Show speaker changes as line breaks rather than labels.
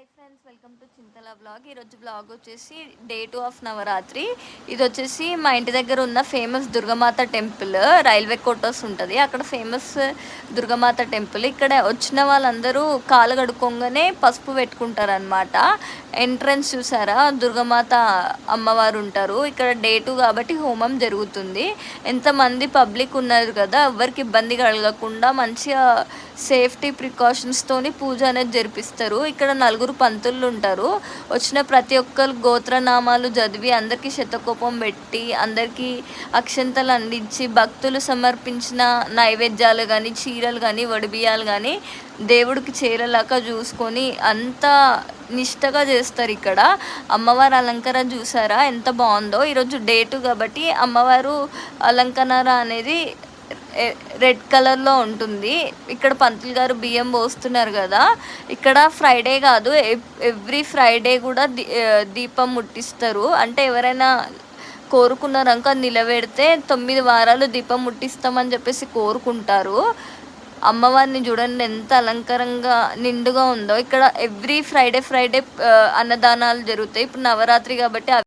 Hi friends, welcome to Chintala blog. ఈరోజు blog వచ్చేసి day 2 of Navratri. ఇది వచ్చేసి మా ఇంటి దగ్గర ఉన్న ఫేమస్ దుర్గమాత టెంపుల్, రైల్వే కోటర్స్ ఉంటుంది అక్కడ ఫేమస్ దుర్గమాత టెంపుల్. ఇక్కడ వచ్చిన వాళ్ళందరూ కాలు కడుక్కోగానే పసుపు పెట్టుకుంటారు అనమాట. ఎంట్రన్స్ చూసారా, దుర్గమాత అమ్మవారు ఉంటారు ఇక్కడ. డే 2 కాబట్టి హోమం జరుగుతుంది. ఎంతమంది పబ్లిక్ ఉన్నారు కదా, ఎవరికి ఇబ్బంది కలగకుండా మంచిగా సేఫ్టీ ప్రికాషన్స్తోని పూజ అనేది జరిపిస్తారు. ఇక్కడ నలుగురు పంతులు ఉంటారు. వచ్చిన ప్రతి ఒక్కరు గోత్రనామాలు చదివి అందరికీ శతకోపం పెట్టి అందరికీ అక్షంతలు అందించి భక్తులు సమర్పించిన నైవేద్యాలు కానీ చీరలు కానీ వడిబియ్యాలు కానీ దేవుడికి చేరేలాగా చూసుకొని అంత నిష్టగా చేస్తారు. ఇక్కడ అమ్మవారి అలంకరణ చూసారా ఎంత బాగుందో. ఈరోజు డే 2 కాబట్టి అమ్మవారు అలంకరణ అనేది రెడ్ కలర్లో ఉంటుంది. ఇక్కడ పంతులు గారు బియ్యం పోస్తున్నారు కదా. ఇక్కడ ఫ్రైడే కాదు, ఎవ్రీ ఫ్రైడే కూడా దీపం ముట్టిస్తారు. అంటే ఎవరైనా కోరుకున్నారనుకో నిలబెడితే 9 వారాలు దీపం ముట్టిస్తామని చెప్పేసి కోరుకుంటారు. అమ్మవారిని చూడండి ఎంత అలంకరంగా నిండుగా ఉందో. ఇక్కడ ఎవ్రీ ఫ్రైడే అన్నదానాలు జరుగుతాయి. ఇప్పుడు నవరాత్రి కాబట్టి